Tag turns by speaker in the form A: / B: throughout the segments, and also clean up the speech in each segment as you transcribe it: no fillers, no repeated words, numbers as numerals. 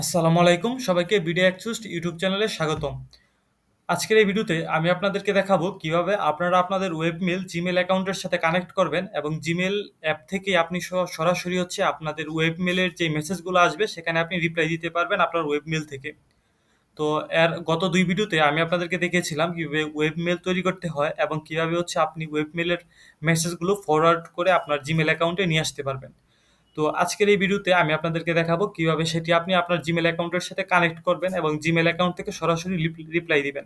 A: আসসালামু আলাইকুম সবাইকে বিডি অ্যাক্সুস্ট ইউটিউব চ্যানেলে স্বাগতম। আজকের এই ভিডিওতে আমি আপনাদেরকে দেখাবো কিভাবে আপনারা আপনাদের ওয়েবমেল জিমেল অ্যাকাউন্টের সাথে কানেক্ট করবেন এবং জিমেল অ্যাপ থেকে আপনি সরাসরি হচ্ছে আপনাদের ওয়েবমেলের যে মেসেজগুলো আসবে সেখানে আপনি রিপ্লাই দিতে পারবেন আপনার ওয়েবমেল থেকে। তো এর গত ২ ভিডিওতে আমি আপনাদেরকে দেখিয়েছিলাম কিভাবে ওয়েবমেল তৈরি করতে হয় এবং কিভাবে হচ্ছে আপনি ওয়েবমেলের মেসেজগুলো ফরওয়ার্ড করে আপনার জিমেল অ্যাকাউন্টে নিয়ে আসতে পারবেন। তো আজকের এই ভিডিওতে আমি আপনাদেরকে দেখাবো কিভাবে সেটি আপনি আপনার জিমেল অ্যাকাউন্টের সাথে কানেক্ট করবেন এবং জিমেল অ্যাকাউন্ট থেকে সরাসরি রিপ্লাই দিবেন।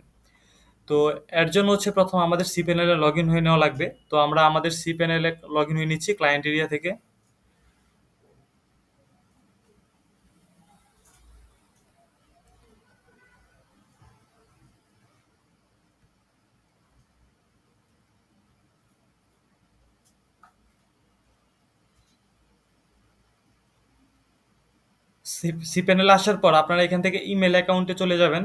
A: তো এর জন্য হচ্ছে প্রথম আমাদের সিপ্যানেলে লগ ইন হয়ে নেওয়া লাগবে। তো আমরা আমাদের সিপ্যানেলে লগ ইন হয়ে নিচ্ছি ক্লায়েন্ট এরিয়া থেকে। সিপ্যানেলে আসার পর আপনারা এখান থেকে ইমেল অ্যাকাউন্টে চলে যাবেন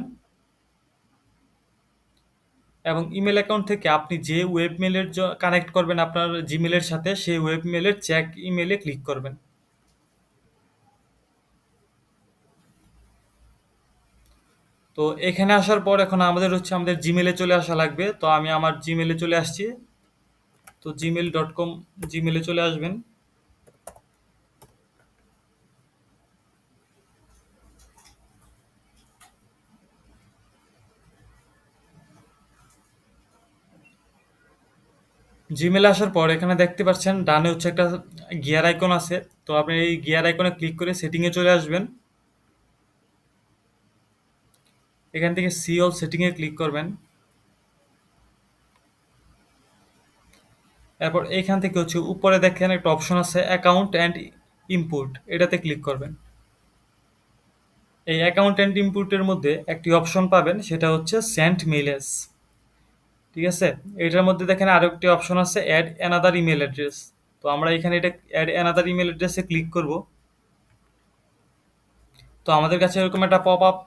A: এবং ইমেল অ্যাকাউন্ট থেকে আপনি যে ওয়েবমেলের কানেক্ট করবেন আপনার জিমেলের সাথে সেই ওয়েবমেলের চেক ইমেলে ক্লিক করবেন। তো এখানে আসার পর এখন আমাদের হচ্ছে আমাদের জিমেলে চলে আসা লাগবে। তো আমি আমার জিমেলে চলে আসছি। তো gmail.com জিমেলে চলে আসবেন। জিমেলে আসার পর এখানে দেখতে পাচ্ছেন ডানে হচ্ছে একটা গিয়ার আইকন আছে। তো আপনি এই গিয়ার আইকনে ক্লিক করে সেটিংয়ে চলে আসবেন। এখান থেকে সি অল সেটিংয়ে ক্লিক করবেন। এরপর এইখান থেকে হচ্ছে উপরে দেখেন একটা অপশন আছে অ্যাকাউন্ট অ্যান্ড ইম্পোর্ট, এটাতে ক্লিক করবেন। এই অ্যাকাউন্ট অ্যান্ড ইম্পোর্টের মধ্যে একটি অপশন পাবেন, সেটা হচ্ছে সেন্ড মেইলেস। ঠিক আছে, এটার মধ্যে দেখেন আরো একটি অপশন আছে অ্যাড অ্যানাদার ইমেল অ্যাড্রেস। তো আমরা এখানে এটা অ্যাড অ্যানাদার ইমেল অ্যাড্রেসে ক্লিক করব। তো আমাদের কাছে এরকম একটা পপ আপ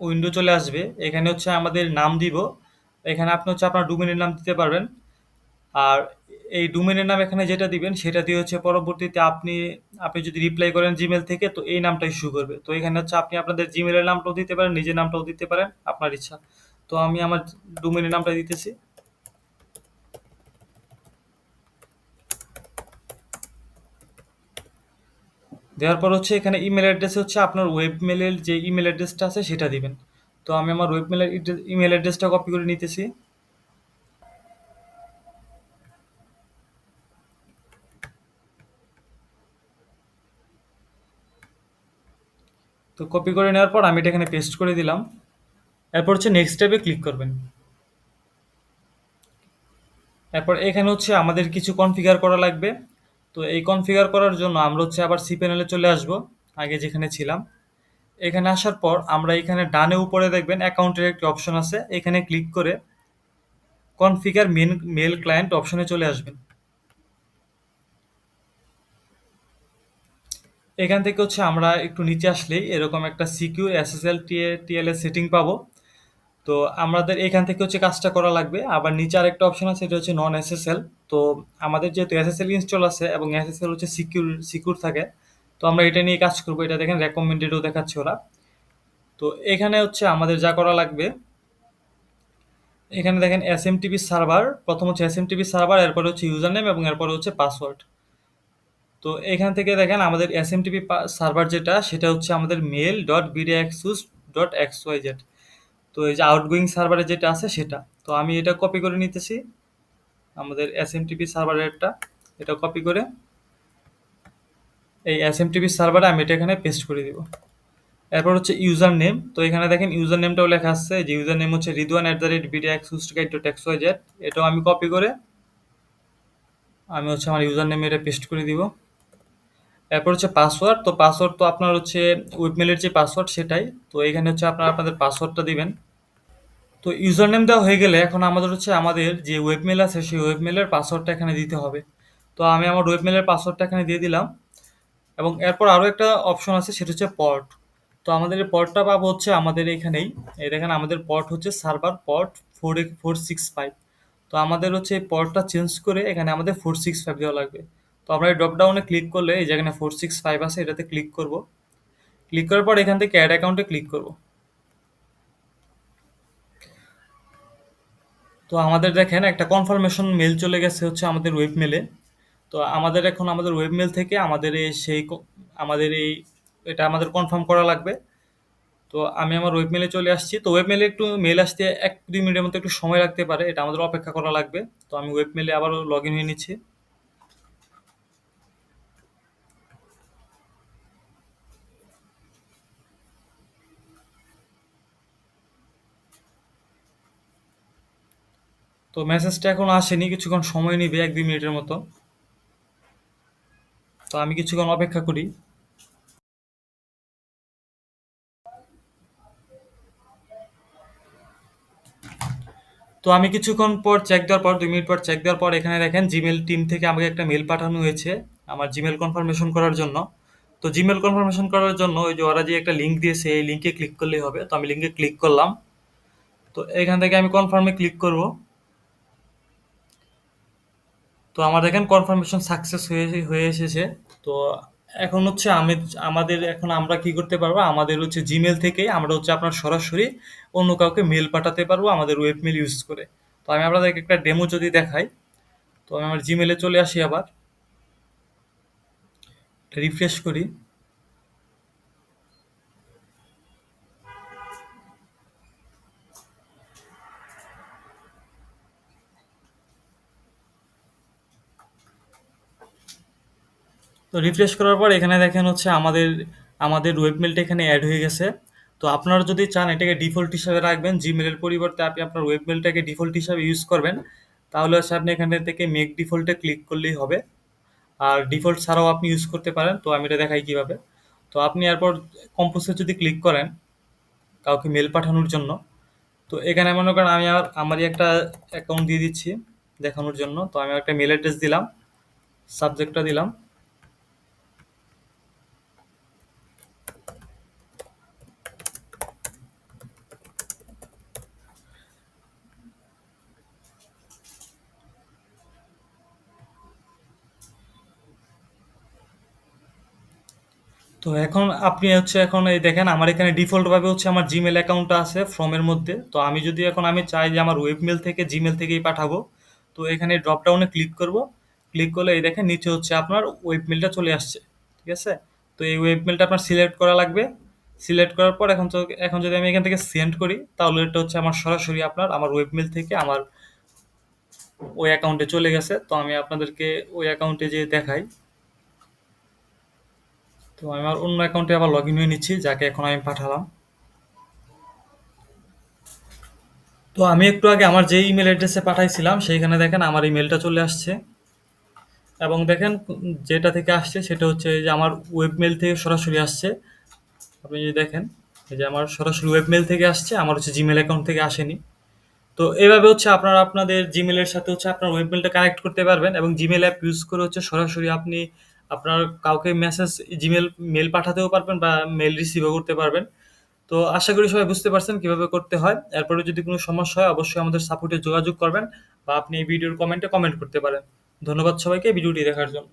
A: উইন্ডো চলে আসবে। এখানে হচ্ছে আমাদের নাম দিব। এখানে আপনি হচ্ছে আপনার ডোমেনের নাম দিতে পারবেন। আর এই ডোমেনের নাম এখানে যেটা দিবেন সেটা দিয়ে হচ্ছে পরবর্তীতে আপনি আপনি যদি রিপ্লাই করেন জিমেল থেকে তো এই নামটাই শো করবে। তো এখানে হচ্ছে আপনি আপনাদের জিমেলের নামটাও দিতে পারেন, নিজের নামটাও দিতে পারেন, আপনার ইচ্ছা। তো আমি আমার ডোমেনের নামটা দিতেছি। দেওয়ার পর হচ্ছে এখানে ইমেল অ্যাড্রেস হচ্ছে আপনার ওয়েবমেলের যে ইমেল অ্যাড্রেসটা আছে সেটা দিবেন। তো আমি আমার ওয়েবমেলের ইমেল অ্যাড্রেসটা কপি করে নিতেছি। তো কপি করে নেওয়ার পর আমি এটা এখানে পেস্ট করে দিলাম। এরপর হচ্ছে নেক্সট ট্যাবে ক্লিক করবেন। এরপর এখানে হচ্ছে আমাদের কিছু কনফিগার করা লাগবে। তো এই কনফিগার করার জন্য আমরা হচ্ছে আবার সি প্যানেলে চলে আসব, আগে যেখানে ছিলাম। এখানে আসার পর আমরা এখানে ডানে উপরে দেখবেন অ্যাকাউন্টের একটি অপশন আছে, এখানে ক্লিক করে কনফিগার মেল ক্লায়েন্ট অপশনে চলে আসবেন। এখান থেকে হচ্ছে আমরা একটু নিচে আসলেই এরকম একটা সিকিউর এসএসএল টিএল এর সেটিং পাবো। তো আমাদের এখান থেকে হচ্ছে কাজটা করা লাগবে। আবার নিচে আরেকটা অপশন আছে, এটা হচ্ছে নন এসএসএল। তো আমাদের যেহেতু এসএসএল ইনস্টল আছে এবং এসএসএল হচ্ছে সিকিউর থাকে, তো আমরা এটা নিয়ে কাজ করবো। এটা দেখেন রেকমেন্ডেডও দেখাচ্ছে ওরা। তো এখানে হচ্ছে আমাদের যা করা লাগবে, এখানে দেখেন এসএমটিপি সার্ভার, প্রথম হচ্ছে এসএমটিপি সার্ভার, এরপর হচ্ছে ইউজার নেম এবং এরপর হচ্ছে পাসওয়ার্ড। তো এখান থেকে দেখেন আমাদের এসএমটিপি সার্ভার যেটা, সেটা হচ্ছে আমাদের মেল ডট বিডিএক্সুস ডট এক্সওয়াইজেড। তো এই যে আউটগোয়িং সার্ভারে যেটা আছে সেটা। তো আমি এটা কপি করে নিতেছি, আমাদের এসএমটিপি সার্ভারেরটা। এটা কপি করে এই এসএমটিপি সার্ভারে আমি এটা এখানে পেস্ট করে দিব। এরপর হচ্ছে ইউজার নেম। তো এখানে দেখেন ইউজার নেমটাও লেখা আছে, যে ইউজার নেম হচ্ছে ridwan@bdxhoostguide.xyz। এটাও আমি কপি করে আমি হচ্ছে আমার ইউজার নেমে এটা পেস্ট করে দিব। এরপর হচ্ছে পাসওয়ার্ড। তো পাসওয়ার্ড তো আপনার হচ্ছে ওয়েবমেলের যে পাসওয়ার্ড সেটাই। তো এখানে হচ্ছে আপনারা আপনাদের পাসওয়ার্ডটা দিবেন। তো ইউজার নেম দেওয়া হয়ে গেলে এখন আমাদের হচ্ছে আমাদের যে ওয়েবমেল আছে সেই ওয়েবমেলের পাসওয়ার্ডটা এখানে দিতে হবে। তো আমি আমার ওয়েবমেলের পাসওয়ার্ডটা এখানে দিয়ে দিলাম। এবং এরপর আরও একটা অপশন আছে, সেটা হচ্ছে পর্ট। তো আমাদের এই পর্টটা পাবো হচ্ছে আমাদের এখানেই। এই দেখেন আমাদের পর্ট হচ্ছে সার্ভার পর্ট 465। তো আমাদের হচ্ছে এই পর্টটা চেঞ্জ করে এখানে আমাদের 465 দেওয়া লাগবে। তো আমরা এই ড্রপ ডাউনে ক্লিক করলে এই যেখানে 465 আছে এটাতে ক্লিক করব। ক্লিক করার পর এখান থেকে অ্যাড অ্যাকাউন্টে ক্লিক করব। তো আমাদের দেখেন একটা কনফার্মেশন মেল চলে গেছে হচ্ছে আমাদের ওয়েব মেলে। তো আমাদের এখন আমাদের ওয়েব মেল থেকে আমাদের এই আমাদের এই এটা আমাদের কনফার্ম করা লাগবে। তো আমি আমার ওয়েব মেলে চলে আসছি। তো ওয়েব মেলে একটু মেল আসতে ১-২ মিনিটের মতো একটু সময় লাগতে পারে। এটা আমাদের অপেক্ষা করা লাগবে। তো আমি ওয়েব মেলে আবারও লগইন হয়ে নিচ্ছি। তো মেসেজটা এখনো আসেনি, কিছুক্ষণ সময় নিবে ১-২ মিনিটের মতো। তো আমি কিছুক্ষণ অপেক্ষা করি। তো আমি কিছুক্ষণ পর চেক দেওয়ার পর ২ মিনিট পর চেক দেওয়ার পর এখানে দেখেন জিমেইল টিম থেকে আমাকে একটা মেইল পাঠানো হয়েছে আমার জিমেইল কনফার্মেশন করার জন্য। তো জিমেইল কনফার্মেশন করার জন্য ওই যে ওরা যে একটা লিঙ্ক দিয়েছে এই লিঙ্কে ক্লিক করলেই হবে। তো আমি লিঙ্কে ক্লিক করলাম। তো এখান থেকে আমি কনফার্মে ক্লিক করব। তো আমার দেখেন কনফার্মেশন সাকসেস হয়ে হয়ে এসেছে। তো এখন হচ্ছে আমাদের এখন আমরা কি করতে পারবো, আমাদের হচ্ছে জিমেল থেকেই আমরা হচ্ছে আপনার সরাসরি অন্য কাউকে মেল পাঠাতে পারবো আমাদের ওয়েব মেল ইউজ করে। তো আমি আপনাদেরকে একটা ডেমো যদি দেখাই। তো আমি আমার জিমেলে চলে আসি আবার, রিফ্রেশ করি। তো রিফ্রেশ করার পর এখানে দেখেন হচ্ছে আমাদের আমাদের ওয়েবমেলটা এখানে অ্যাড হয়ে গেছে। তো আপনারা যদি চান এটাকে ডিফল্ট হিসাবে রাখবেন, জিমেলের পরিবর্তে আপনি আপনার ওয়েবমেলটাকে ডিফল্ট হিসাবে ইউজ করবেন, তাহলে হচ্ছে আপনি এখান থেকে মেক ডিফল্টে ক্লিক করলেই হবে। আর ডিফল্ট ছাড়াও আপনি ইউজ করতে পারেন। তো আমি এটা দেখাই কিভাবে। তো আপনি এরপর কম্পোজে যদি ক্লিক করেন কাউকে মেল পাঠানোর জন্য, তো এখানে মনে করেন আমি আমারই একটা অ্যাকাউন্ট দিয়ে দিচ্ছি দেখানোর জন্য। তো আমি একটা মেল অ্যাড্রেস দিলাম, সাবজেক্টটা দিলাম। তো এখন আপনি হচ্ছে এখন এই দেখেন আমার এখানে ডিফল্ট ভাবে হচ্ছে আমার জিমেল অ্যাকাউন্টটা আছে ফর্মের মধ্যে। তো আমি যদি এখন আমি চাই যে আমার ওয়েবমেল থেকে জিমেল থেকেই পাঠাবো, তো এখানে ড্রপ ডাউনে ক্লিক করব। ক্লিক করলে এই দেখেন নিচে হচ্ছে আপনার ওয়েবমেলটা চলে আসছে। ঠিক আছে? তো এই ওয়েবমেলটা আপনার সিলেক্ট করা লাগবে। সিলেক্ট করার পর এখন যদি আমি এখান থেকে সেন্ড করি, তাহলে এটা হচ্ছে আমার সরাসরি আমার ওয়েবমেল থেকে আমার ওই অ্যাকাউন্টে চলে গেছে। তো আমি আপনাদেরকে ওই অ্যাকাউন্টে যেয়ে দেখাই। তো আমি আমার অন্য অ্যাকাউন্টে আবার লগ ইন হয়ে নিচ্ছি, যাকে এখন আমি পাঠালাম। তো আমি একটু আগে আমার যে ইমেল অ্যাড্রেসে পাঠাইছিলাম সেইখানে দেখেন আমার ইমেলটা চলে আসছে। এবং দেখেন যেটা থেকে আসছে সেটা হচ্ছে এই যে আমার ওয়েবমেল থেকে সরাসরি আসছে। আপনি যদি দেখেন এই যে আমার সরাসরি ওয়েবমেল থেকে আসছে, আমার হচ্ছে জিমেল অ্যাকাউন্ট থেকে আসেনি। তো এইভাবে হচ্ছে আপনারা আপনাদের জিমেলের সাথে হচ্ছে আপনার ওয়েবমেলটা কানেক্ট করতে পারবেন এবং জিমেল অ্যাপ ইউজ করে হচ্ছে সরাসরি আপনি আপনার কাউকে মেসেজ জিমেল মেল পাঠাতেও পারবেন বা মেল রিসিভও করতে পারবেন। তো আশা করি সবাই বুঝতে পারছেন কিভাবে করতে হয়। এরপরে যদি কোনো সমস্যা হয় অবশ্যই আমাদের সাপোর্টে যোগাযোগ করবেন বা আপনি এই ভিডিওর কমেন্টে কমেন্ট করতে পারেন। ধন্যবাদ সবাইকে ভিডিওটি দেখার জন্য।